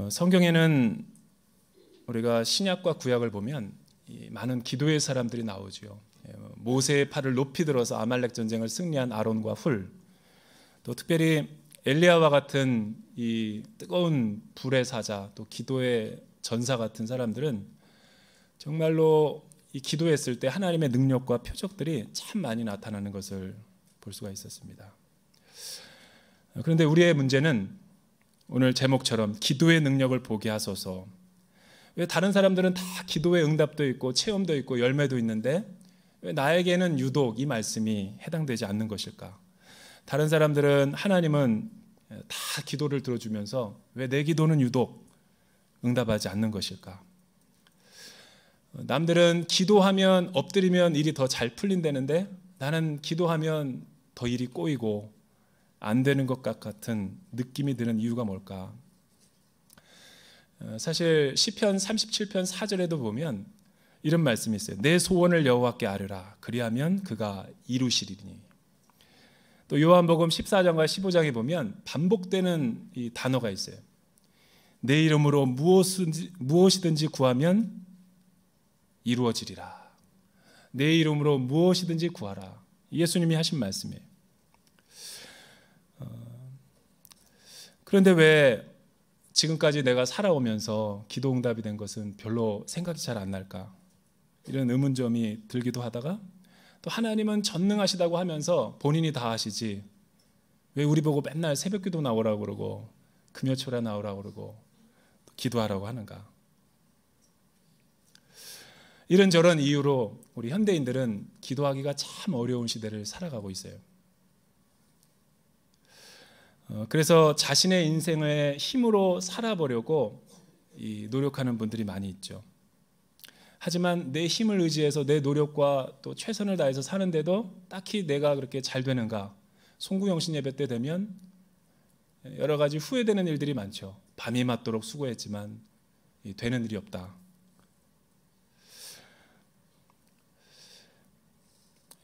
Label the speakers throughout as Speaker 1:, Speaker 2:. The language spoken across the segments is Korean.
Speaker 1: 성경에는 우리가 신약과 구약을 보면 많은 기도의 사람들이 나오죠. 모세의 팔을 높이 들어서 아말렉 전쟁을 승리한 아론과 훌, 또 특별히 엘리야와 같은 이 뜨거운 불의 사자, 또 기도의 전사 같은 사람들은 정말로 이 기도했을 때 하나님의 능력과 표적들이 참 많이 나타나는 것을 볼 수가 있었습니다. 그런데 우리의 문제는 오늘 제목처럼 기도의 능력을 보게 하소서. 왜 다른 사람들은 다 기도의 응답도 있고 체험도 있고 열매도 있는데 왜 나에게는 유독 이 말씀이 해당되지 않는 것일까? 다른 사람들은 하나님은 다 기도를 들어주면서 왜 내 기도는 유독 응답하지 않는 것일까? 남들은 기도하면 엎드리면 일이 더 잘 풀린다는데 나는 기도하면 더 일이 꼬이고 안 되는 것 같은 느낌이 드는 이유가 뭘까? 사실 시편 37편 4절에도 보면 이런 말씀이 있어요. 내 소원을 여호와께 아뢰라. 그리하면 그가 이루시리니. 또 요한복음 14장과 15장에 보면 반복되는 이 단어가 있어요. 내 이름으로 무엇이든지 구하면 이루어지리라. 내 이름으로 무엇이든지 구하라. 예수님이 하신 말씀이에요. 그런데 왜 지금까지 내가 살아오면서 기도 응답이 된 것은 별로 생각이 잘 안 날까? 이런 의문점이 들기도 하다가 또 하나님은 전능하시다고 하면서 본인이 다 하시지 왜 우리 보고 맨날 새벽기도 나오라고 그러고 금요초라 나오라고 그러고 기도하라고 하는가? 이런저런 이유로 우리 현대인들은 기도하기가 참 어려운 시대를 살아가고 있어요. 그래서 자신의 인생을 힘으로 살아보려고 노력하는 분들이 많이 있죠. 하지만 내 힘을 의지해서 내 노력과 또 최선을 다해서 사는데도 딱히 내가 그렇게 잘 되는가? 송구영신 예배 때 되면 여러 가지 후회되는 일들이 많죠. 밤이 맞도록 수고했지만 되는 일이 없다.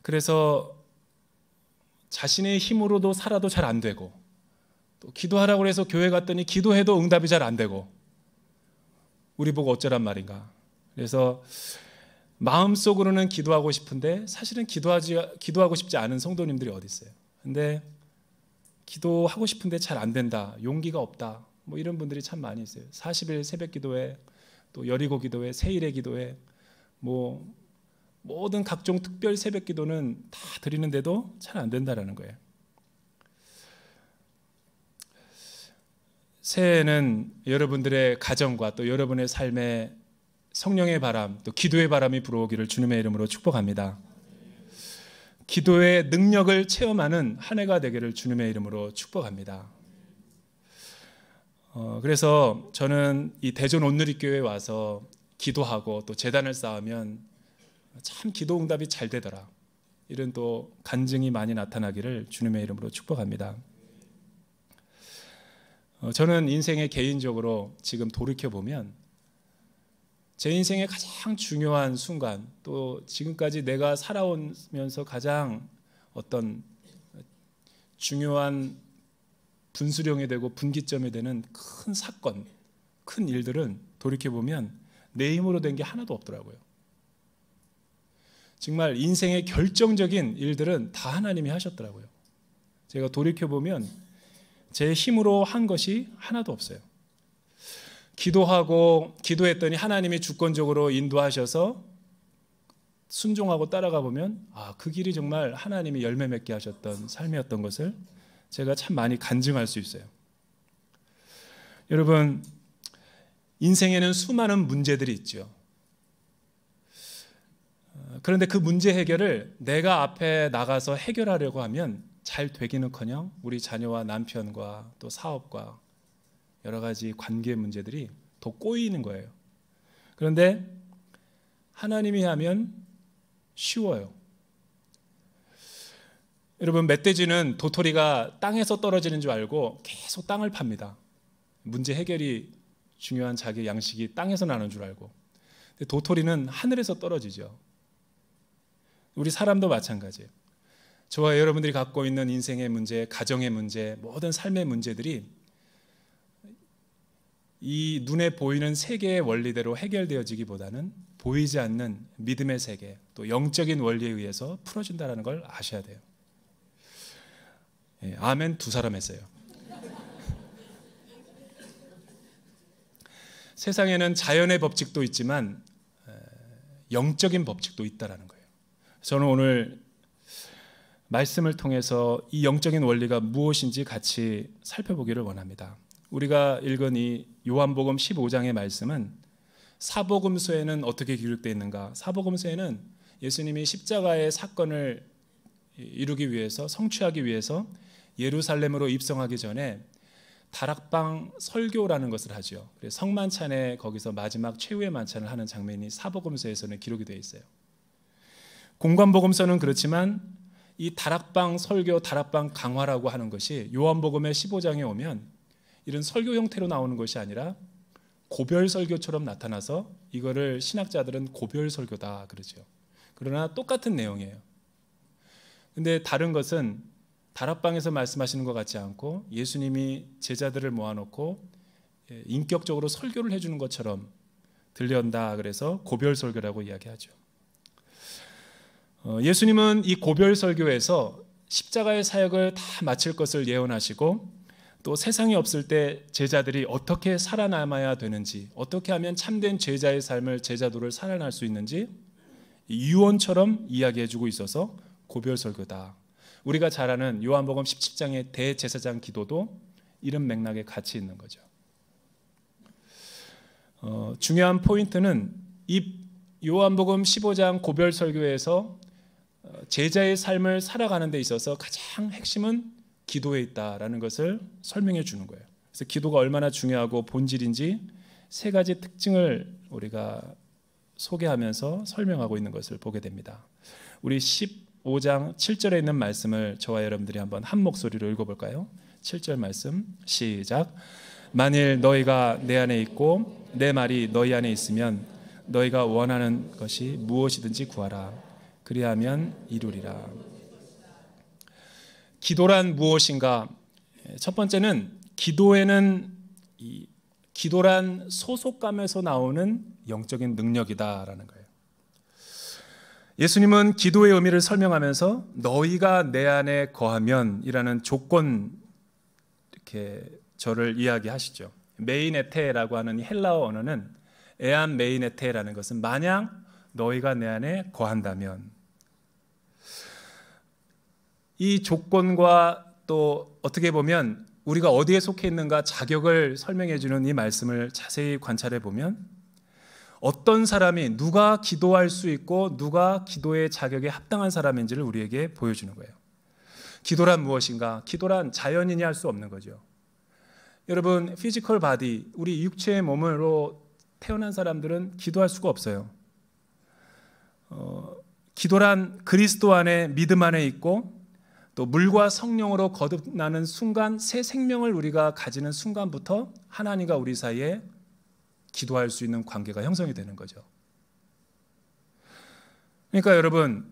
Speaker 1: 그래서 자신의 힘으로도 살아도 잘 안 되고 또 기도하라고 해서 교회 갔더니 기도해도 응답이 잘 안 되고 우리 보고 어쩌란 말인가. 그래서 마음속으로는 기도하고 싶은데 사실은 기도하고 싶지 않은 성도님들이 어디 있어요. 근데 기도하고 싶은데 잘 안 된다. 용기가 없다. 뭐 이런 분들이 참 많이 있어요. 40일 새벽 기도회, 또 여리고 기도회, 세일의 기도회, 뭐 모든 각종 특별 새벽 기도는 다 드리는데도 잘 안 된다라는 거예요. 새해에는 여러분들의 가정과 또 여러분의 삶에 성령의 바람, 또 기도의 바람이 불어오기를 주님의 이름으로 축복합니다. 기도의 능력을 체험하는 한 해가 되기를 주님의 이름으로 축복합니다. 그래서 저는 이 대전 온누리교회에 와서 기도하고 또 제단을 쌓으면 참 기도 응답이 잘 되더라. 이런 또 간증이 많이 나타나기를 주님의 이름으로 축복합니다. 저는 인생에 개인적으로 지금 돌이켜보면 제 인생의 가장 중요한 순간, 또 지금까지 내가 살아오면서 가장 어떤 중요한 분수령이 되고 분기점이 되는 큰 사건, 큰 일들은 돌이켜보면 내 힘으로 된 게 하나도 없더라고요. 정말 인생의 결정적인 일들은 다 하나님이 하셨더라고요. 제가 돌이켜보면 제 힘으로 한 것이 하나도 없어요. 기도했더니 하나님이 주권적으로 인도하셔서 순종하고 따라가 보면 그 길이 정말 하나님이 열매 맺게 하셨던 삶이었던 것을 제가 참 많이 간증할 수 있어요. 여러분, 인생에는 수많은 문제들이 있죠. 그런데 그 문제 해결을 내가 앞에 나가서 해결하려고 하면 잘 되기는커녕 우리 자녀와 남편과 또 사업과 여러 가지 관계 문제들이 더 꼬이는 거예요. 그런데 하나님이 하면 쉬워요. 여러분, 멧돼지는 도토리가 땅에서 떨어지는 줄 알고 계속 땅을 팝니다. 문제 해결이 중요한 자기 양식이 땅에서 나는 줄 알고. 근데 도토리는 하늘에서 떨어지죠. 우리 사람도 마찬가지예요. 저와 여러분들이 갖고 있는 인생의 문제, 가정의 문제, 모든 삶의 문제들이 이 눈에 보이는 세계의 원리대로 해결되어지기보다는 보이지 않는 믿음의 세계, 또 영적인 원리에 의해서 풀어진다는 걸 아셔야 돼요. 예, 아멘 두 사람 했어요. 세상에는 자연의 법칙도 있지만 영적인 법칙도 있다라는 거예요. 저는 오늘 말씀을 통해서 이 영적인 원리가 무엇인지 같이 살펴보기를 원합니다. 우리가 읽은 이 요한복음 15장의 말씀은 사복음서에는 어떻게 기록되어 있는가? 사복음서에는 예수님이 십자가의 사건을 이루기 위해서, 성취하기 위해서 예루살렘으로 입성하기 전에 다락방 설교라는 것을 하죠. 그래서 성만찬에 거기서 마지막 최후의 만찬을 하는 장면이 사복음서에서는 기록이 되어 있어요. 공관복음서는 그렇지만 이 다락방 설교, 다락방 강화라고 하는 것이 요한복음의 15장에 오면 이런 설교 형태로 나오는 것이 아니라 고별 설교처럼 나타나서 이거를 신학자들은 고별 설교다 그러죠. 그러나 똑같은 내용이에요. 근데 다른 것은 다락방에서 말씀하시는 것 같지 않고 예수님이 제자들을 모아놓고 인격적으로 설교를 해주는 것처럼 들려온다. 그래서 고별 설교라고 이야기하죠. 예수님은 이 고별 설교에서 십자가의 사역을 다 마칠 것을 예언하시고 또 세상이 없을 때 제자들이 어떻게 살아남아야 되는지, 어떻게 하면 참된 제자의 삶을, 제자도를 살아날 수 있는지 유언처럼 이야기해주고 있어서 고별 설교다. 우리가 잘 아는 요한복음 17장의 대제사장 기도도 이런 맥락에 같이 있는 거죠. 중요한 포인트는 이 요한복음 15장 고별 설교에서 제자의 삶을 살아가는 데 있어서 가장 핵심은 기도에 있다라는 것을 설명해 주는 거예요. 그래서 기도가 얼마나 중요하고 본질인지 세 가지 특징을 우리가 소개하면서 설명하고 있는 것을 보게 됩니다. 우리 15장 7절에 있는 말씀을 저와 여러분들이 한번 한 목소리로 읽어볼까요? 7절 말씀 시작. 만일 너희가 내 안에 있고 내 말이 너희 안에 있으면 너희가 원하는 것이 무엇이든지 구하라. 그리하면 이루리라. 기도란 무엇인가? 첫 번째는 기도에는 기도란 소속감에서 나오는 영적인 능력이다라는 거예요. 예수님은 기도의 의미를 설명하면서 너희가 내 안에 거하면이라는 조건 이렇게 저를 이야기하시죠. 메이네테라고 하는 헬라어 언어는 에안 메이네테라는 것은 만약 너희가 내 안에 거한다면, 이 조건과 또 어떻게 보면 우리가 어디에 속해 있는가 자격을 설명해 주는 이 말씀을 자세히 관찰해 보면 어떤 사람이 누가 기도할 수 있고 누가 기도의 자격에 합당한 사람인지를 우리에게 보여주는 거예요. 기도란 무엇인가? 기도란 자연인이 할 수 없는 거죠. 여러분, 피지컬 바디, 우리 육체의 몸으로 태어난 사람들은 기도할 수가 없어요. 기도란 그리스도 안에, 믿음 안에 있고 또 물과 성령으로 거듭나는 순간, 새 생명을 우리가 가지는 순간부터 하나님과 우리 사이에 기도할 수 있는 관계가 형성이 되는 거죠. 그러니까 여러분,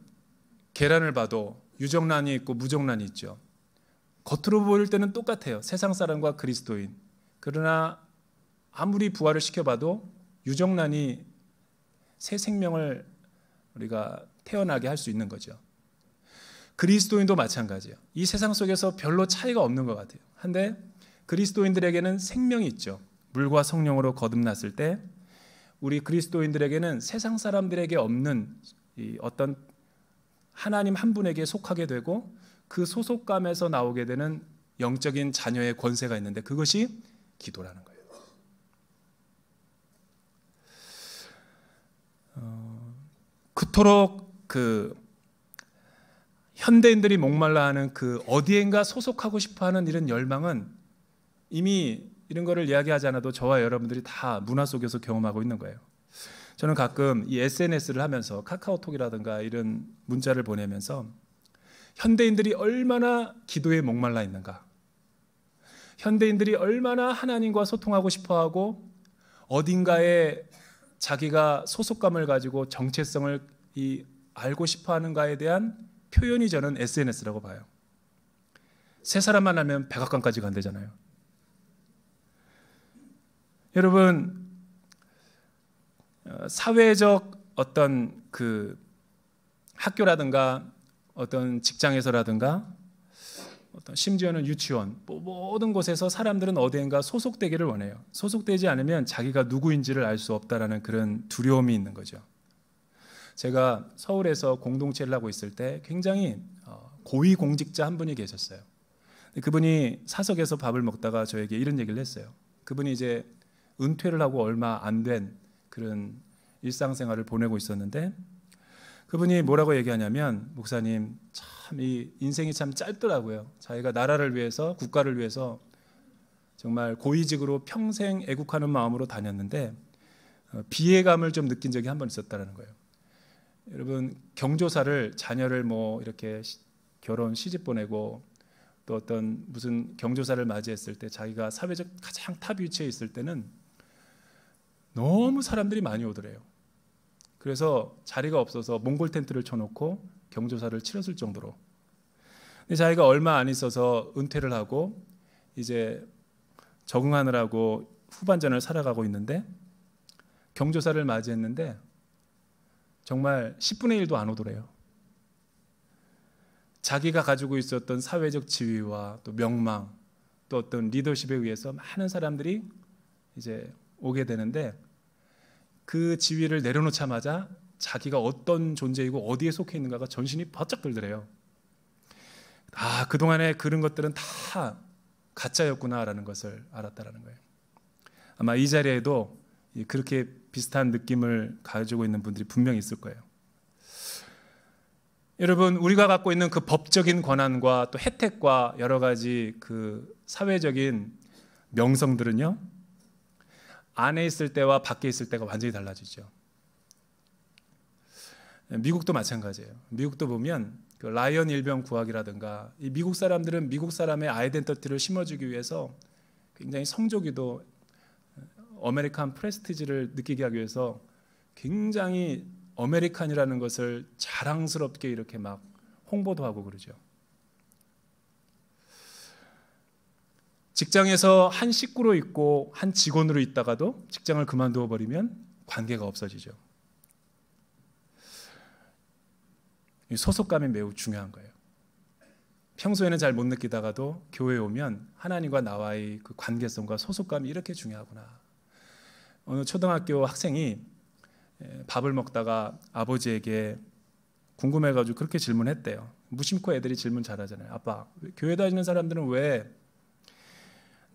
Speaker 1: 계란을 봐도 유정란이 있고 무정란이 있죠. 겉으로 보일 때는 똑같아요. 세상 사람과 그리스도인. 그러나 아무리 부활을 시켜봐도 유정란이 새 생명을 우리가 태어나게 할 수 있는 거죠. 그리스도인도 마찬가지예요. 이 세상 속에서 별로 차이가 없는 것 같아요. 한데 그리스도인들에게는 생명이 있죠. 물과 성령으로 거듭났을 때 우리 그리스도인들에게는 세상 사람들에게 없는 이 어떤 하나님 한 분에게 속하게 되고 그 소속감에서 나오게 되는 영적인 자녀의 권세가 있는데 그것이 기도라는 거예요. 그토록 현대인들이 목말라하는 어디엔가 소속하고 싶어하는 이런 열망은 이미 이런 거를 이야기하지 않아도 저와 여러분들이 다 문화 속에서 경험하고 있는 거예요. 저는 가끔 이 SNS를 하면서 카카오톡이라든가 이런 문자를 보내면서 현대인들이 얼마나 기도에 목말라 있는가, 현대인들이 얼마나 하나님과 소통하고 싶어하고 어딘가에 자기가 소속감을 가지고 정체성을 알고 싶어하는가에 대한 표현이 저는 SNS라고 봐요. 세 사람만 알면 백악관까지 간대잖아요. 여러분, 사회적 어떤 그 학교라든가 어떤 직장에서라든가 어떤 심지어는 유치원, 모든 곳에서 사람들은 어디엔가 소속되기를 원해요. 소속되지 않으면 자기가 누구인지를 알 수 없다라는 그런 두려움이 있는 거죠. 제가 서울에서 공동체를 하고 있을 때 굉장히 고위공직자 한 분이 계셨어요. 그분이 사석에서 밥을 먹다가 저에게 이런 얘기를 했어요. 그분이 이제 은퇴를 하고 얼마 안 된 그런 일상생활을 보내고 있었는데, 그분이 뭐라고 얘기하냐면, 목사님, 참 이 인생이 참 짧더라고요. 자기가 나라를 위해서, 국가를 위해서 정말 고위직으로 평생 애국하는 마음으로 다녔는데 비애감을 좀 느낀 적이 한 번 있었다는 거예요. 여러분, 경조사를 자녀를 뭐 이렇게 결혼 시집 보내고 또 어떤 무슨 경조사를 맞이했을 때 자기가 사회적 가장 탑 위치에 있을 때는 너무 사람들이 많이 오더래요. 그래서 자리가 없어서 몽골 텐트를 쳐놓고 경조사를 치렀을 정도로. 근데 자기가 얼마 안 있어서 은퇴를 하고 이제 적응하느라고 후반전을 살아가고 있는데 경조사를 맞이했는데 정말 10분의 1도 안 오더래요. 자기가 가지고 있었던 사회적 지위와 또 명망, 또 어떤 리더십에 의해서 많은 사람들이 이제 오게 되는데, 그 지위를 내려놓자마자 자기가 어떤 존재이고 어디에 속해 있는가가 전신이 바짝 들더래요. 아, 그동안에 그런 것들은 다 가짜였구나라는 것을 알았다라는 거예요. 아마 이 자리에도 그렇게 비슷한 느낌을 가지고 있는 분들이 분명히 있을 거예요. 여러분, 우리가 갖고 있는 그 법적인 권한과 또 혜택과 여러 가지 그 사회적인 명성들은요, 안에 있을 때와 밖에 있을 때가 완전히 달라지죠. 미국도 마찬가지예요. 미국도 보면 그 라이언 일병 구하기라든가, 이 미국 사람들은 미국 사람의 아이덴티티를 심어주기 위해서 굉장히 성조기도 아메리칸 프레스티지를 느끼게 하기 위해서 굉장히 아메리칸이라는 것을 자랑스럽게 이렇게 막 홍보도 하고 그러죠. 직장에서 한 식구로 있고 한 직원으로 있다가도 직장을 그만두어 버리면 관계가 없어지죠. 이 소속감이 매우 중요한 거예요. 평소에는 잘 못 느끼다가도 교회에 오면 하나님과 나와의 그 관계성과 소속감이 이렇게 중요하구나. 어느 초등학교 학생이 밥을 먹다가 아버지에게 궁금해가지고 그렇게 질문했대요. 무심코 애들이 질문 잘하잖아요. 아빠, 교회 다니는 사람들은 왜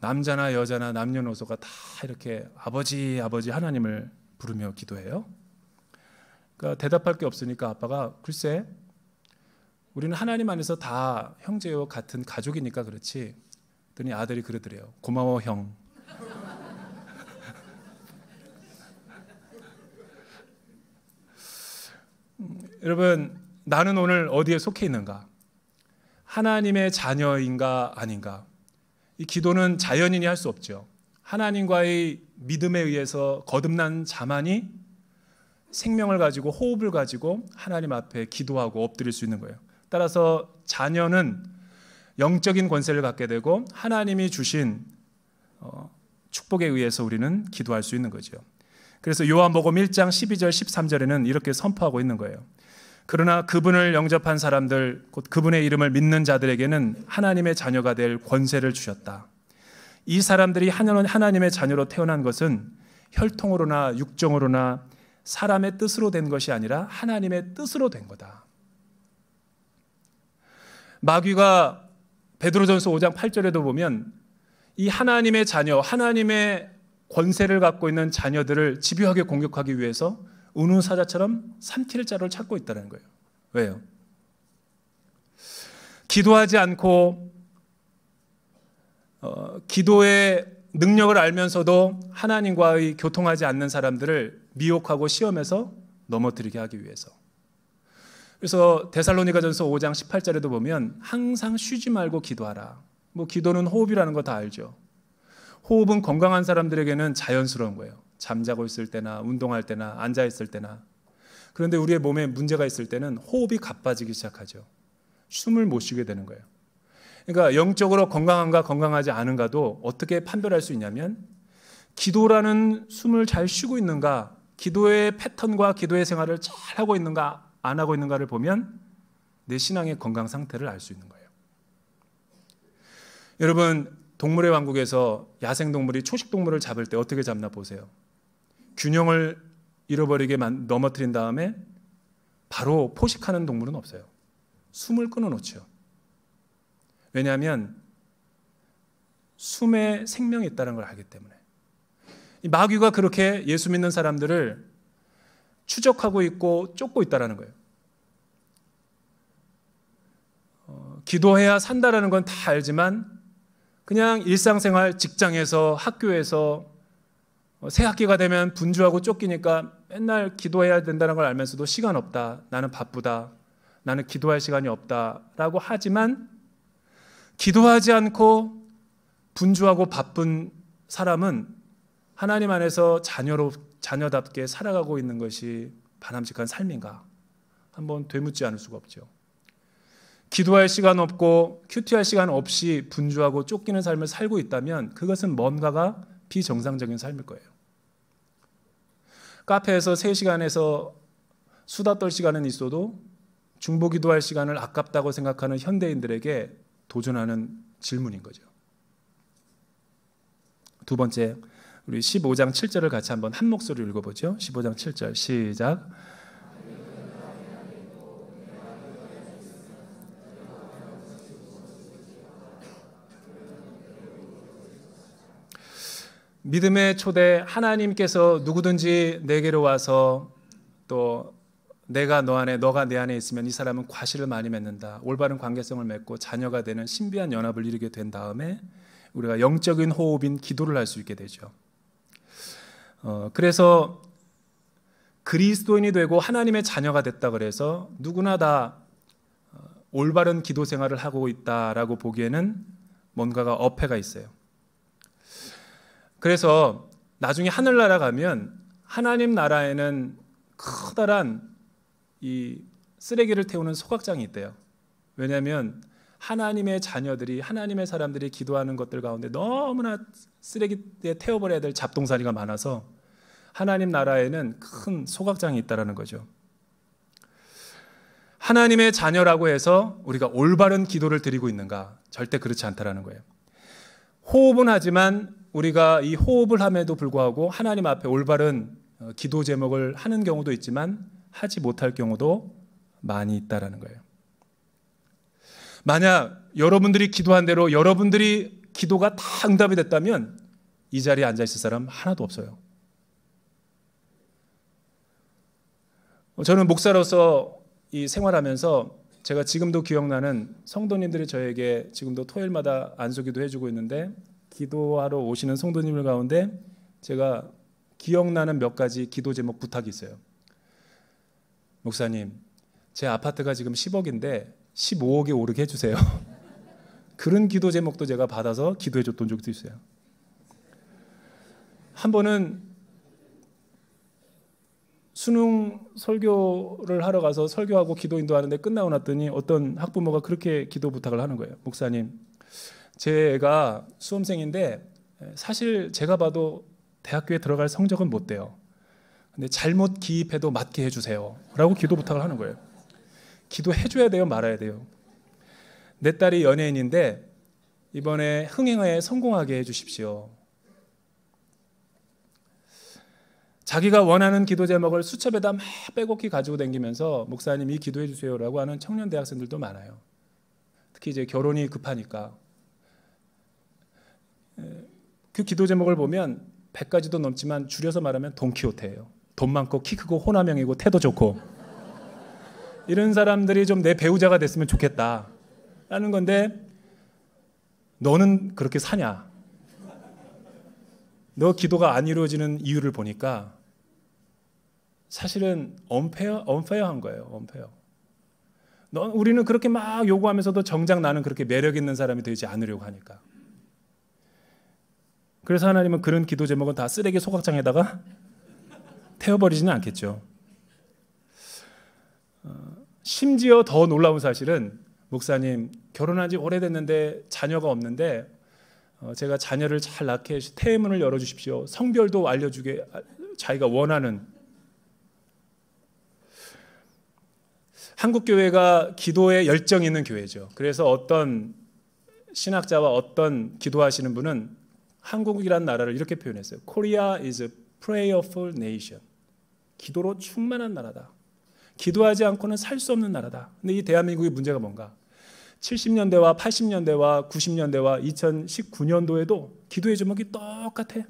Speaker 1: 남자나 여자나 남녀노소가 다 이렇게 아버지 아버지 하나님을 부르며 기도해요? 그러니까 대답할 게 없으니까 아빠가, 글쎄, 우리는 하나님 안에서 다 형제와 같은 가족이니까 그렇지. 그랬더니 아들이 그러더래요. 고마워 형. 여러분, 나는 오늘 어디에 속해 있는가? 하나님의 자녀인가 아닌가? 이 기도는 자연인이 할 수 없죠. 하나님과의 믿음에 의해서 거듭난 자만이 생명을 가지고 호흡을 가지고 하나님 앞에 기도하고 엎드릴 수 있는 거예요. 따라서 자녀는 영적인 권세를 갖게 되고 하나님이 주신 축복에 의해서 우리는 기도할 수 있는 거죠. 그래서 요한복음 1장 12절 13절에는 이렇게 선포하고 있는 거예요. 그러나 그분을 영접한 사람들, 곧 그분의 이름을 믿는 자들에게는 하나님의 자녀가 될 권세를 주셨다. 이 사람들이 하나님의 자녀로 태어난 것은 혈통으로나 육정으로나 사람의 뜻으로 된 것이 아니라 하나님의 뜻으로 된 거다. 마귀가 베드로전서 5장 8절에도 보면 이 하나님의 자녀, 하나님의 권세를 갖고 있는 자녀들을 집요하게 공격하기 위해서 은우사자처럼 삼킬 자를 찾고 있다는 거예요. 왜요? 기도하지 않고 기도의 능력을 알면서도 하나님과의 교통하지 않는 사람들을 미혹하고 시험해서 넘어뜨리게 하기 위해서. 그래서 데살로니가전서 5장 18절에도 보면 항상 쉬지 말고 기도하라. 뭐 기도는 호흡이라는 거 다 알죠. 호흡은 건강한 사람들에게는 자연스러운 거예요. 잠자고 있을 때나 운동할 때나 앉아 있을 때나. 그런데 우리의 몸에 문제가 있을 때는 호흡이 가빠지기 시작하죠. 숨을 못 쉬게 되는 거예요. 그러니까 영적으로 건강한가 건강하지 않은가도 어떻게 판별할 수 있냐면 기도라는 숨을 잘 쉬고 있는가, 기도의 패턴과 기도의 생활을 잘 하고 있는가 안 하고 있는가를 보면 내 신앙의 건강 상태를 알 수 있는 거예요. 여러분, 동물의 왕국에서 야생동물이 초식동물을 잡을 때 어떻게 잡나 보세요. 균형을 잃어버리게 넘어뜨린 다음에 바로 포식하는 동물은 없어요. 숨을 끊어놓죠. 왜냐하면 숨에 생명이 있다는 걸 알기 때문에. 이 마귀가 그렇게 예수 믿는 사람들을 추적하고 있고 쫓고 있다는 거예요. 기도해야 산다라는 건 다 알지만 그냥 일상생활, 직장에서, 학교에서 새 학기가 되면 분주하고 쫓기니까 맨날 기도해야 된다는 걸 알면서도 시간 없다, 나는 바쁘다, 나는 기도할 시간이 없다라고 하지만 기도하지 않고 분주하고 바쁜 사람은 하나님 안에서 자녀답게 살아가고 있는 것이 바람직한 삶인가? 한번 되묻지 않을 수가 없죠. 기도할 시간 없고 큐티할 시간 없이 분주하고 쫓기는 삶을 살고 있다면 그것은 뭔가가 비정상적인 삶일 거예요. 카페에서 3시간에서 수다 떨 시간은 있어도 중보기도할 시간을 아깝다고 생각하는 현대인들에게 도전하는 질문인 거죠. 두 번째, 우리 15장 7절을 같이 한번 한 목소리로 읽어보죠. 15장 7절 시작. 믿음의 초대, 하나님께서 누구든지 내게로 와서 또 내가 너 안에 너가 내 안에 있으면 이 사람은 과실을 많이 맺는다, 올바른 관계성을 맺고 자녀가 되는 신비한 연합을 이루게 된 다음에 우리가 영적인 호흡인 기도를 할 수 있게 되죠. 그래서 그리스도인이 되고 하나님의 자녀가 됐다 그래서 누구나 다 올바른 기도 생활을 하고 있다라고 보기에는 뭔가가 어폐가 있어요. 그래서 나중에 하늘나라 가면 하나님 나라에는 커다란 이 쓰레기를 태우는 소각장이 있대요. 왜냐하면 하나님의 자녀들이, 하나님의 사람들이 기도하는 것들 가운데 너무나 쓰레기에 태워버려야 될 잡동사니가 많아서 하나님 나라에는 큰 소각장이 있다는 거죠. 하나님의 자녀라고 해서 우리가 올바른 기도를 드리고 있는가? 절대 그렇지 않다는 거예요. 호흡은 하지만 우리가 이 호흡을 함에도 불구하고 하나님 앞에 올바른 기도 제목을 하는 경우도 있지만 하지 못할 경우도 많이 있다는 거예요. 만약 여러분들이 기도한 대로 여러분들이 기도가 다 응답이 됐다면 이 자리에 앉아 있을 사람 하나도 없어요. 저는 목사로서 이 생활하면서 제가 지금도 기억나는 성도님들이 저에게 지금도 토요일마다 안수기도 해주고 있는데 기도하러 오시는 성도님들 가운데 제가 기억나는 몇 가지 기도 제목 부탁이 있어요. 목사님, 제 아파트가 지금 10억인데 15억에 오르게 해주세요. 그런 기도 제목도 제가 받아서 기도해 줬던 적도 있어요. 한 번은 수능 설교를 하러 가서 설교하고 기도 인도하는데 끝나고 났더니 어떤 학부모가 그렇게 기도 부탁을 하는 거예요. 목사님, 제 애가 수험생인데 사실 제가 봐도 대학교에 들어갈 성적은 못 돼요. 근데 잘못 기입해도 맞게 해주세요 라고 기도 부탁을 하는 거예요. 기도해줘야 돼요, 말아야 돼요? 내 딸이 연예인인데 이번에 흥행에 성공하게 해주십시오. 자기가 원하는 기도 제목을 수첩에다 막 빼곡히 가지고 다니면서 목사님 이 기도해 주세요라고 하는 청년 대학생들도 많아요. 특히 이제 결혼이 급하니까. 그 기도 제목을 보면 100가지도 넘지만 줄여서 말하면 돈키호테예요. 돈 많고 키 크고 호남형이고 태도 좋고 이런 사람들이 좀 내 배우자가 됐으면 좋겠다 라는 건데, 너는 그렇게 사냐? 너 기도가 안 이루어지는 이유를 보니까 사실은 언페어한 거예요. 언페어. 우리는 그렇게 막 요구하면서도 정작 나는 그렇게 매력 있는 사람이 되지 않으려고 하니까. 그래서 하나님은 그런 기도 제목은 다 쓰레기 소각장에다가 태워버리지는 않겠죠. 심지어 더 놀라운 사실은 목사님 결혼한 지 오래됐는데 자녀가 없는데 제가 자녀를 잘 낳게 해주십시오. 태문을 열어주십시오. 성별도 알려주게 자기가 원하는. 한국교회가 기도에 열정이 있는 교회죠. 그래서 어떤 신학자와 어떤 기도하시는 분은 한국이라는 나라를 이렇게 표현했어요. Korea is a prayerful nation. 기도로 충만한 나라다. 기도하지 않고는 살 수 없는 나라다. 근데 이 대한민국의 문제가 뭔가? 70년대와 80년대와 90년대와 2019년도에도 기도의 제목이 똑같아.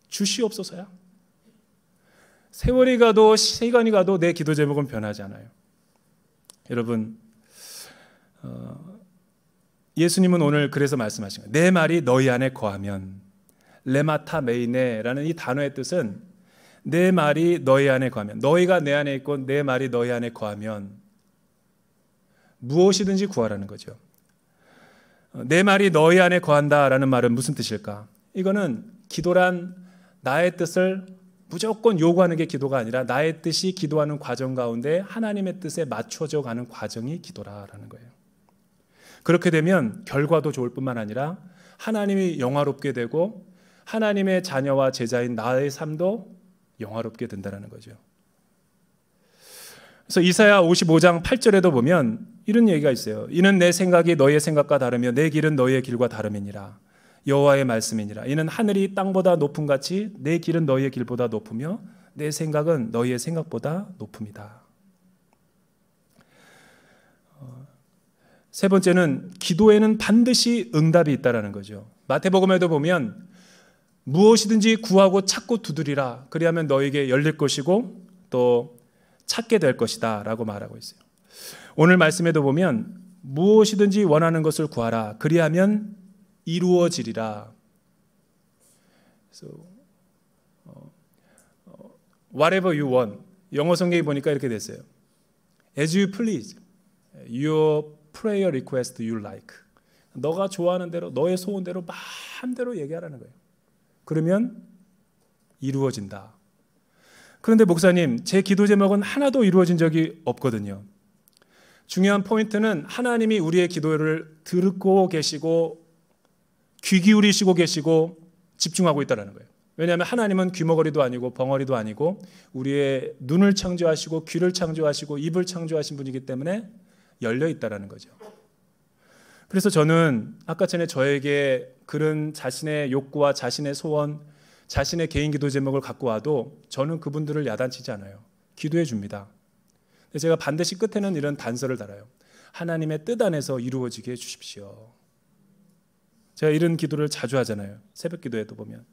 Speaker 1: 주시옵소서야. 세월이 가도 시간이 가도 내 기도 제목은 변하지 않아요. 여러분, 예수님은 오늘 그래서 말씀하신 거예요. 내 말이 너희 안에 거하면. 레마타 메이네라는 이 단어의 뜻은 내 말이 너희 안에 거하면, 너희가 내 안에 있고 내 말이 너희 안에 거하면 무엇이든지 구하라는 거죠. 내 말이 너희 안에 거한다라는 말은 무슨 뜻일까? 이거는 기도란 나의 뜻을 무조건 요구하는 게 기도가 아니라 나의 뜻이 기도하는 과정 가운데 하나님의 뜻에 맞춰져 가는 과정이 기도라라는 거예요. 그렇게 되면 결과도 좋을 뿐만 아니라 하나님이 영화롭게 되고 하나님의 자녀와 제자인 나의 삶도 영화롭게 된다는 거죠. 그래서 이사야 55장 8절에도 보면 이런 얘기가 있어요. 이는 내 생각이 너희의 생각과 다르며 내 길은 너희의 길과 다름이니라. 여호와의 말씀이니라. 이는 하늘이 땅보다 높음 같이 내 길은 너희의 길보다 높으며 내 생각은 너희의 생각보다 높음이다. 세 번째는 기도에는 반드시 응답이 있다라는 거죠. 마태복음에도 보면 무엇이든지 구하고 찾고 두드리라. 그리하면 너에게 열릴 것이고 또 찾게 될 것이다 라고 말하고 있어요. 오늘 말씀에도 보면 무엇이든지 원하는 것을 구하라. 그리하면 이루어지리라. 그래서 whatever you want. 영어 성경에 보니까 이렇게 됐어요. As you please. Your prayer request you like. 너가 좋아하는 대로 너의 소원대로 마음대로 얘기하라는 거예요. 그러면 이루어진다. 그런데 목사님, 제 기도 제목은 하나도 이루어진 적이 없거든요. 중요한 포인트는 하나님이 우리의 기도를 듣고 계시고 귀 기울이시고 계시고 집중하고 있다는 거예요. 왜냐하면 하나님은 귀머거리도 아니고 벙어리도 아니고 우리의 눈을 창조하시고 귀를 창조하시고 입을 창조하신 분이기 때문에 열려 있다는 거죠. 그래서 저는 아까 전에 저에게 그런 자신의 욕구와 자신의 소원, 자신의 개인 기도 제목을 갖고 와도 저는 그분들을 야단치지 않아요. 기도해 줍니다. 제가 반드시 끝에는 이런 단서를 달아요. 하나님의 뜻 안에서 이루어지게 해주십시오. 제가 이런 기도를 자주 하잖아요. 새벽 기도에도 보면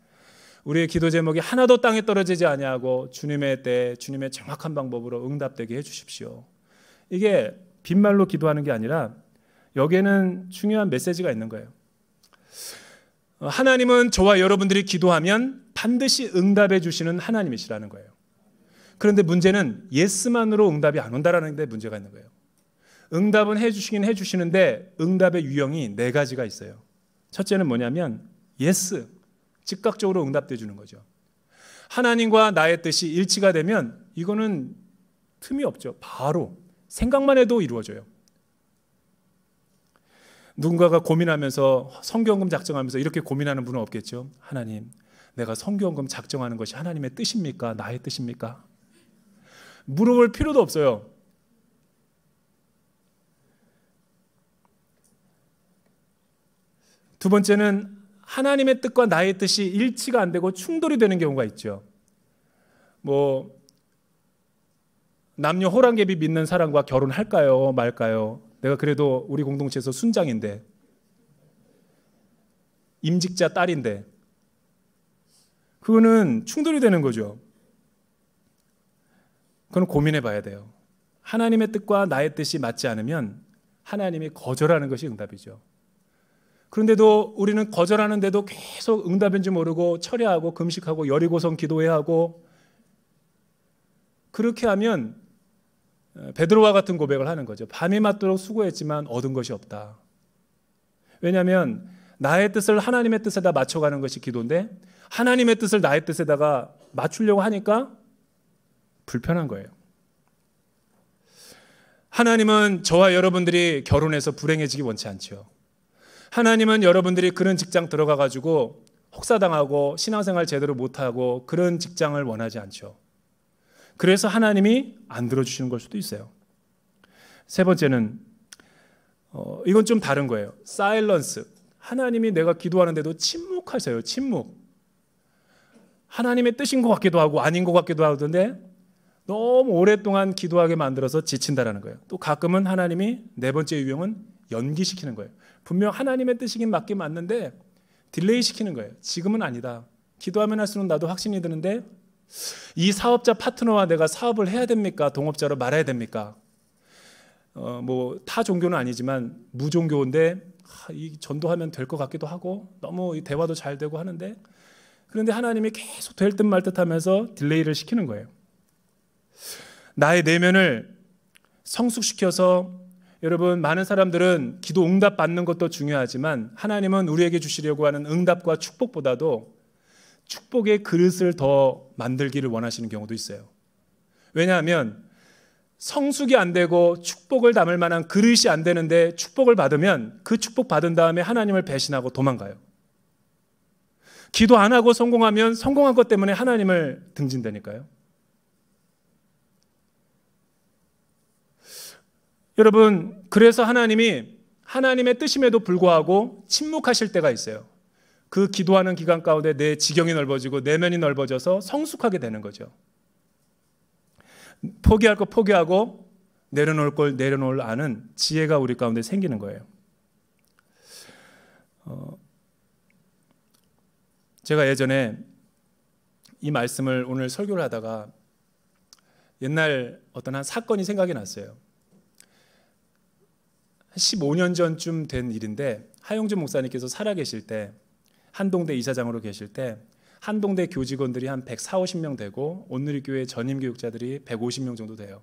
Speaker 1: 우리의 기도 제목이 하나도 땅에 떨어지지 아니하고 주님의 때 주님의 정확한 방법으로 응답되게 해주십시오. 이게 빈말로 기도하는 게 아니라 여기에는 중요한 메시지가 있는 거예요. 하나님은 저와 여러분들이 기도하면 반드시 응답해 주시는 하나님이시라는 거예요. 그런데 문제는 예스만으로 응답이 안 온다라는 데 문제가 있는 거예요. 응답은 해주시긴 해주시는데 응답의 유형이 네 가지가 있어요. 첫째는 뭐냐면 예스, 즉각적으로 응답돼 주는 거죠. 하나님과 나의 뜻이 일치가 되면 이거는 틈이 없죠. 바로 생각만 해도 이루어져요. 누군가가 고민하면서 성경금 작정하면서 이렇게 고민하는 분은 없겠죠. 하나님, 내가 성경금 작정하는 것이 하나님의 뜻입니까? 나의 뜻입니까? 물어볼 필요도 없어요. 두 번째는 하나님의 뜻과 나의 뜻이 일치가 안 되고 충돌이 되는 경우가 있죠. 남녀 호랑개비 믿는 사람과 결혼할까요? 말까요? 내가 그래도 우리 공동체에서 순장인데, 임직자 딸인데, 그거는 충돌이 되는 거죠. 그건 고민해 봐야 돼요. 하나님의 뜻과 나의 뜻이 맞지 않으면 하나님이 거절하는 것이 응답이죠. 그런데도 우리는 거절하는데도 계속 응답인지 모르고 철야하고 금식하고 여리고성 기도해야 하고, 그렇게 하면 베드로와 같은 고백을 하는 거죠. 밤이 맞도록 수고했지만 얻은 것이 없다. 왜냐하면 나의 뜻을 하나님의 뜻에다 맞춰가는 것이 기도인데 하나님의 뜻을 나의 뜻에다가 맞추려고 하니까 불편한 거예요. 하나님은 저와 여러분들이 결혼해서 불행해지기 원치 않죠. 하나님은 여러분들이 그런 직장 들어가 가지고 혹사당하고 신앙생활 제대로 못하고 그런 직장을 원하지 않죠. 그래서 하나님이 안 들어주시는 걸 수도 있어요. 세 번째는 이건 좀 다른 거예요. 사일런스. 하나님이 내가 기도하는데도 침묵하세요. 침묵. 하나님의 뜻인 것 같기도 하고 아닌 것 같기도 하던데 너무 오랫동안 기도하게 만들어서 지친다라는 거예요. 또 가끔은 하나님이 네 번째 유형은 연기시키는 거예요. 분명 하나님의 뜻이긴 맞긴 맞는데 딜레이 시키는 거예요. 지금은 아니다. 기도하면 할수록 나도 확신이 드는데 이 사업자 파트너와 내가 사업을 해야 됩니까? 동업자로 말아야 됩니까? 뭐 타 종교는 아니지만 무종교인데 이 전도하면 될 것 같기도 하고 너무 대화도 잘 되고 하는데 그런데 하나님이 계속 될 듯 말 듯 하면서 딜레이를 시키는 거예요. 나의 내면을 성숙시켜서 여러분 많은 사람들은 기도 응답 받는 것도 중요하지만 하나님은 우리에게 주시려고 하는 응답과 축복보다도 축복의 그릇을 더 만들기를 원하시는 경우도 있어요. 왜냐하면 성숙이 안 되고 축복을 담을 만한 그릇이 안 되는데 축복을 받으면 그 축복 받은 다음에 하나님을 배신하고 도망가요. 기도 안 하고 성공하면 성공한 것 때문에 하나님을 등진다니까요. 여러분, 그래서 하나님이 하나님의 뜻임에도 불구하고 침묵하실 때가 있어요. 그 기도하는 기간 가운데 내 지경이 넓어지고 내면이 넓어져서 성숙하게 되는 거죠. 포기할 거 포기하고 내려놓을 걸 내려놓을 아는 지혜가 우리 가운데 생기는 거예요. 제가 예전에 이 말씀을 오늘 설교를 하다가 옛날 어떤 한 사건이 생각이 났어요. 15년 전쯤 된 일인데 하용준 목사님께서 살아계실 때 한동대 이사장으로 계실 때 한동대 교직원들이 한 140, 50명 되고 온누리교회 전임교육자들이 150명 정도 돼요.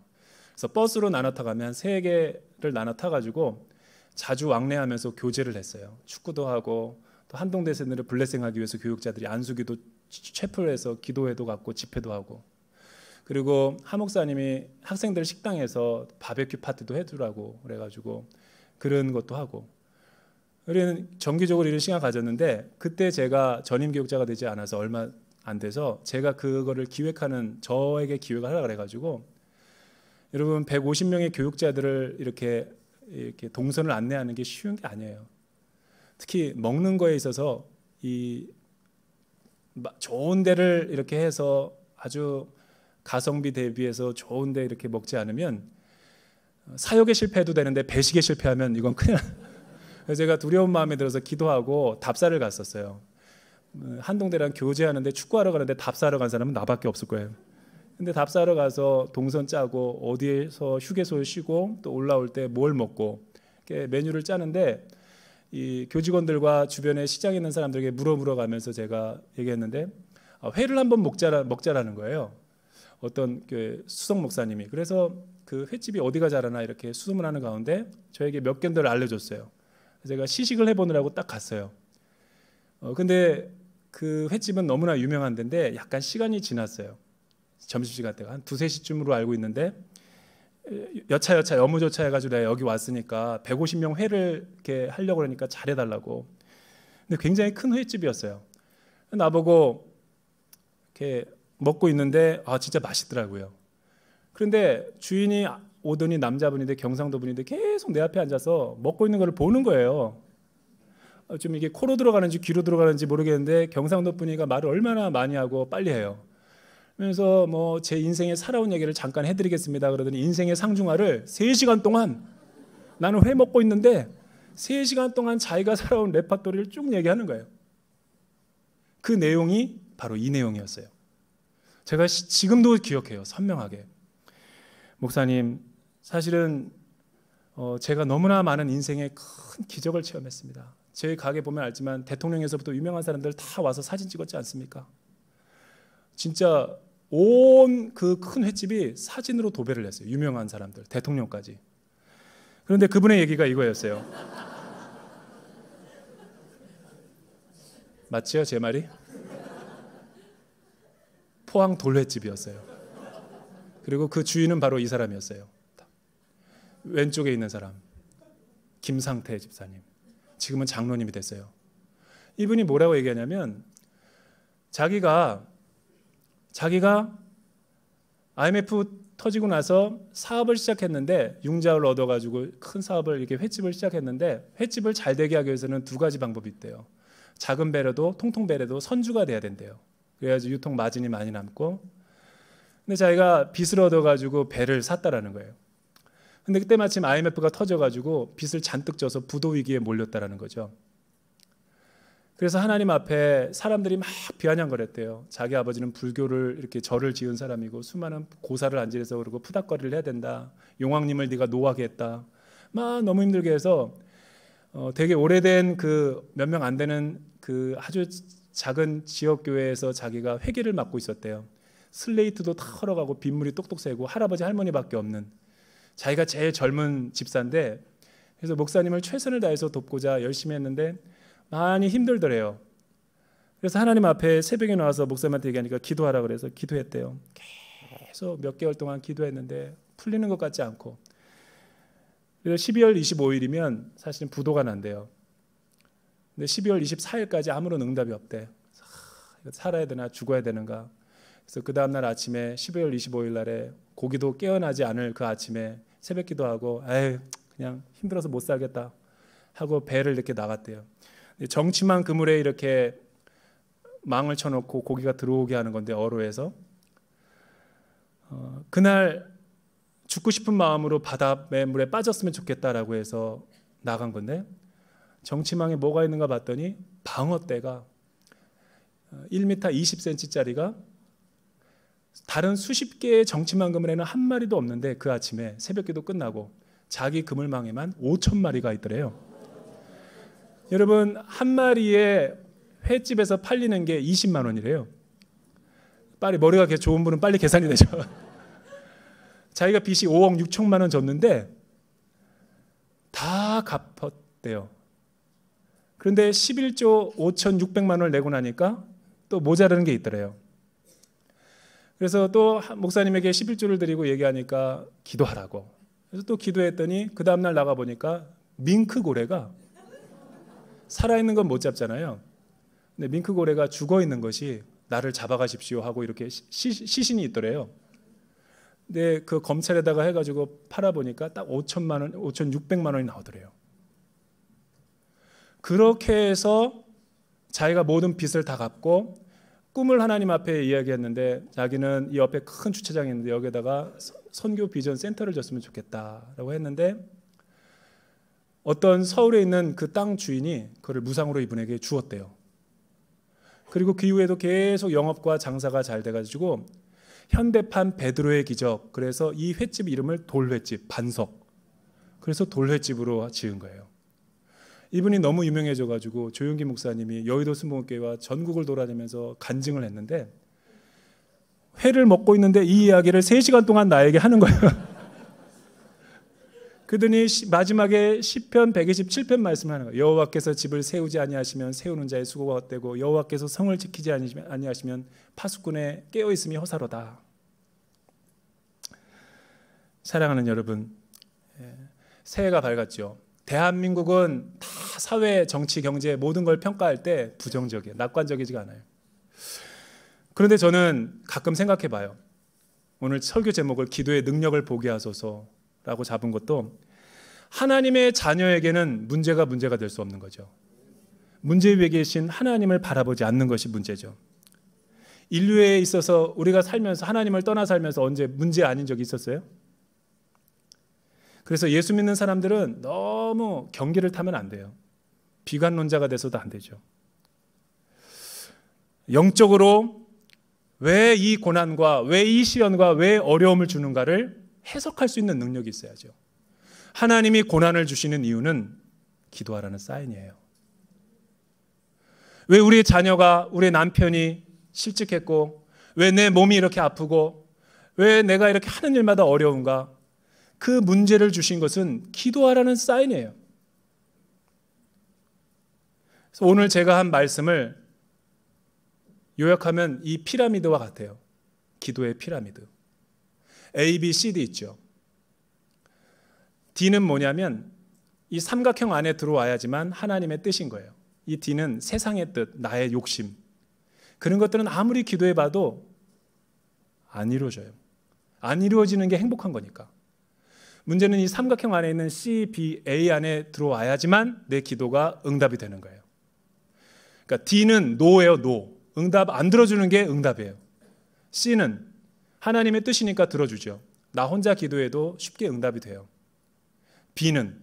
Speaker 1: 그래서 버스로 나눠 타가면 3개를 나눠 타가지고 자주 왕래하면서 교제를 했어요. 축구도 하고 또 한동대 세대를 블레싱하기 위해서 교육자들이 안수기도 채플에서 기도회도 갖고 집회도 하고 그리고 하 목사님이 학생들 식당에서 바베큐 파티도 해두라고 그래가지고 그런 것도 하고 우리는 정기적으로 이런 시간 가졌는데 그때 제가 전임 교육자가 되지 않아서 얼마 안 돼서 제가 그거를 기획하는 저에게 기획을 하라 그래가지고 여러분 150명의 교육자들을 이렇게 동선을 안내하는 게 쉬운 게 아니에요. 특히 먹는 거에 있어서 이 좋은 데를 이렇게 해서 아주 가성비 대비해서 좋은 데 이렇게 먹지 않으면 사역에 실패해도 되는데 배식에 실패하면 이건 큰일 나요. 그래서 제가 두려운 마음에 들어서 기도하고 답사를 갔었어요. 한동대랑 교제하는데 축구하러 가는데 답사하러 간 사람은 나밖에 없을 거예요. 근데 답사하러 가서 동선 짜고 어디에서 휴게소에 쉬고 또 올라올 때 뭘 먹고 이렇게 메뉴를 짜는데 이 교직원들과 주변에 시장에 있는 사람들에게 물어가면서 제가 얘기했는데 회를 한번 먹자라는 거예요. 어떤 그 수석 목사님이. 그래서 그 횟집이 어디가 잘하나 이렇게 수소문 하는 가운데 저에게 몇 군데를 알려줬어요. 제가 시식을 해보느라고 딱 갔어요. 근데 그 횟집은 너무나 유명한 데인데 약간 시간이 지났어요. 점심시간 때가 한 2, 3시쯤으로 알고 있는데 여차 여무조차 해가지고 내가 여기 왔으니까 150명 회를 이렇게 하려고 그러니까 잘해달라고. 근데 굉장히 큰 횟집이었어요. 나보고 이렇게 먹고 있는데 진짜 맛있더라고요. 그런데 주인이 오더니 남자분인데 경상도 분인데 계속 내 앞에 앉아서 먹고 있는 걸 보는 거예요. 좀 이게 코로 들어가는지 귀로 들어가는지 모르겠는데 경상도 분이가 말을 얼마나 많이 하고 빨리 해요. 그래서 뭐 제 인생에 살아온 얘기를 잠깐 해드리겠습니다. 그러더니 인생의 상중하를 3시간 동안 나는 회 먹고 있는데 3시간 동안 자기가 살아온 레파토리를 쭉 얘기하는 거예요. 그 내용이 바로 이 내용이었어요. 제가 지금도 기억해요. 선명하게. 목사님, 사실은 제가 너무나 많은 인생의 큰 기적을 체험했습니다. 저희 가게 보면 알지만 대통령에서부터 유명한 사람들 다 와서 사진 찍었지 않습니까? 진짜 온 그 큰 횟집이 사진으로 도배를 했어요. 유명한 사람들, 대통령까지. 그런데 그분의 얘기가 이거였어요. 맞죠? 제 말이? 포항 돌횟집이었어요. 그리고 그 주인은 바로 이 사람이었어요. 왼쪽에 있는 사람, 김상태 집사님. 지금은 장로님이 됐어요. 이분이 뭐라고 얘기하냐면 자기가 IMF 터지고 나서 사업을 시작했는데 융자를 얻어가지고 큰 사업을 이렇게 횟집을 시작했는데 횟집을 잘 되게 하기 위해서는 두 가지 방법이 있대요. 작은 배려도 통통 배려도 선주가 돼야 된대요. 그래야지 유통 마진이 많이 남고. 근데 자기가 빚을 얻어가지고 배를 샀다라는 거예요. 근데 그때 마침 IMF가 터져가지고 빚을 잔뜩 져서 부도 위기에 몰렸다라는 거죠. 그래서 하나님 앞에 사람들이 막 비아냥거렸대요. 자기 아버지는 불교를 이렇게 절을 지은 사람이고 수많은 고사를 안지해서 그러고 푸닥거리를 해야 된다. 용왕님을 네가 노하게 했다. 막 너무 힘들게 해서 되게 오래된 그 몇 명 안 되는 그 아주 작은 지역 교회에서 자기가 회계를 맡고 있었대요. 슬레이트도 다 헐어가고 빗물이 똑똑 새고 할아버지 할머니밖에 없는 자기가 제일 젊은 집사인데 그래서 목사님을 최선을 다해서 돕고자 열심히 했는데 많이 힘들더래요. 그래서 하나님 앞에 새벽에 나와서 목사님한테 얘기하니까 기도하라 그래서 기도했대요. 계속 몇 개월 동안 기도했는데 풀리는 것 같지 않고 그래서 12월 25일이면 사실은 부도가 난대요. 근데 12월 24일까지 아무런 응답이 없대. 살아야 되나 죽어야 되는가. 그래서 그 다음날 아침에 12월 25일 날에 고기도 깨어나지 않을 그 아침에 새벽 기도하고 아유 그냥 힘들어서 못 살겠다 하고 배를 이렇게 나갔대요. 정치만 그물에 이렇게 망을 쳐놓고 고기가 들어오게 하는 건데 어로에서 그날 죽고 싶은 마음으로 바다의 물에 빠졌으면 좋겠다라고 해서 나간 건데 정치망에 뭐가 있는가 봤더니 방어대가 1m 20cm짜리가 다른 수십 개의 정치망 그물에는 한 마리도 없는데 그 아침에 새벽기도 끝나고 자기 그물망에만 5,000마리가 있더래요. 여러분 한 마리에 횟집에서 팔리는 게 20만 원이래요. 빨리 머리가 좋은 분은 빨리 계산이 되죠. 자기가 빚이 5억 6천만 원 졌는데 다 갚았대요. 그런데 11조 5,600만 원을 내고 나니까 또 모자라는 게 있더래요. 그래서 또 목사님에게 11조를 드리고 얘기하니까 기도하라고. 그래서 또 기도했더니 그 다음날 나가보니까 밍크 고래가 살아있는 건 못 잡잖아요. 근데 밍크 고래가 죽어있는 것이 나를 잡아가십시오 하고 이렇게 시신이 있더래요. 근데 그 검찰에다가 해가지고 팔아보니까 딱 5천만 원, 5,600만 원이 나오더래요. 그렇게 해서 자기가 모든 빚을 다 갚고 꿈을 하나님 앞에 이야기했는데 자기는 이 옆에 큰 주차장이 있는데 여기다가 선교 비전 센터를 줬으면 좋겠다라고 했는데 어떤 서울에 있는 그 땅 주인이 그걸 무상으로 이분에게 주었대요. 그리고 그 이후에도 계속 영업과 장사가 잘 돼가지고 현대판 베드로의 기적, 그래서 이 횟집 이름을 돌횟집, 반석, 그래서 돌횟집으로 지은 거예요. 이분이 너무 유명해져가지고 조용기 목사님이 여의도 순복음교회와 전국을 돌아다니면서 간증을 했는데 회를 먹고 있는데 이 이야기를 3시간 동안 나에게 하는 거예요. 그러더니 마지막에 시편 127편 말씀을 하는 거예요. 여호와께서 집을 세우지 아니하시면 세우는 자의 수고가 헛되고 여호와께서 성을 지키지 아니하시면 파수꾼의 깨어있음이 허사로다. 사랑하는 여러분, 새해가 밝았죠. 대한민국은 다 사회, 정치, 경제 모든 걸 평가할 때 부정적이에요. 낙관적이지가 않아요. 그런데 저는 가끔 생각해 봐요. 오늘 설교 제목을 기도의 능력을 보게 하소서라고 잡은 것도 하나님의 자녀에게는 문제가 될 수 없는 거죠. 문제 위에 계신 하나님을 바라보지 않는 것이 문제죠. 인류에 있어서 우리가 살면서 하나님을 떠나 살면서 언제 문제 아닌 적이 있었어요? 그래서 예수 믿는 사람들은 너무 경계를 타면 안 돼요. 비관론자가 돼서도 안 되죠. 영적으로 왜 이 고난과 왜 이 시련과 왜 어려움을 주는가를 해석할 수 있는 능력이 있어야죠. 하나님이 고난을 주시는 이유는 기도하라는 사인이에요. 왜 우리 자녀가, 우리 남편이 실직했고 왜 내 몸이 이렇게 아프고 왜 내가 이렇게 하는 일마다 어려운가? 그 문제를 주신 것은 기도하라는 사인이에요. 그래서 오늘 제가 한 말씀을 요약하면 이 피라미드와 같아요. 기도의 피라미드. A, B, C, D 있죠. D는 뭐냐면 이 삼각형 안에 들어와야지만 하나님의 뜻인 거예요. 이 D는 세상의 뜻, 나의 욕심, 그런 것들은 아무리 기도해봐도 안 이루어져요. 안 이루어지는 게 행복한 거니까. 문제는 이 삼각형 안에 있는 C, B, A 안에 들어와야지만 내 기도가 응답이 되는 거예요. 그러니까 D는 노예요, 노. 응답 안 들어주는 게 응답이에요. C는 하나님의 뜻이니까 들어주죠. 나 혼자 기도해도 쉽게 응답이 돼요. B는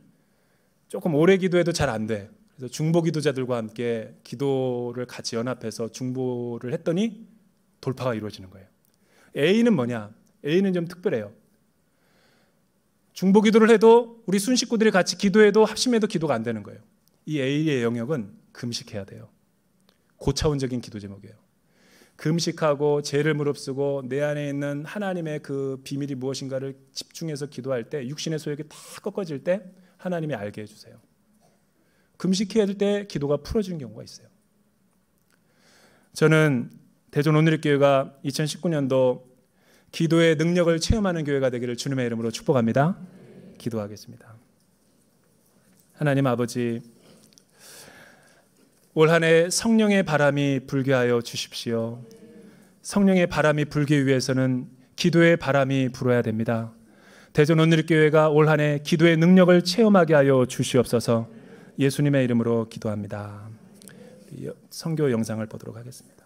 Speaker 1: 조금 오래 기도해도 잘 안 돼. 그래서 중보 기도자들과 함께 기도를 같이 연합해서 중보를 했더니 돌파가 이루어지는 거예요. A는 뭐냐? A는 좀 특별해요. 중보 기도를 해도 우리 순식구들이 같이 기도해도 합심해도 기도가 안 되는 거예요. 이 A의 영역은 금식해야 돼요. 고차원적인 기도 제목이에요. 금식하고 죄를 무릅쓰고 내 안에 있는 하나님의 그 비밀이 무엇인가를 집중해서 기도할 때 육신의 소욕이 다 꺾어질 때 하나님이 알게 해주세요. 금식해야 될 때 기도가 풀어지는 경우가 있어요. 저는 대전 온누리교회가 2019년도 기도의 능력을 체험하는 교회가 되기를 주님의 이름으로 축복합니다. 기도하겠습니다. 하나님 아버지, 올 한 해 성령의 바람이 불게 하여 주십시오. 성령의 바람이 불기 위해서는 기도의 바람이 불어야 됩니다. 대전 온누리교회가 올 한 해 기도의 능력을 체험하게 하여 주시옵소서. 예수님의 이름으로 기도합니다. 선교 영상을 보도록 하겠습니다.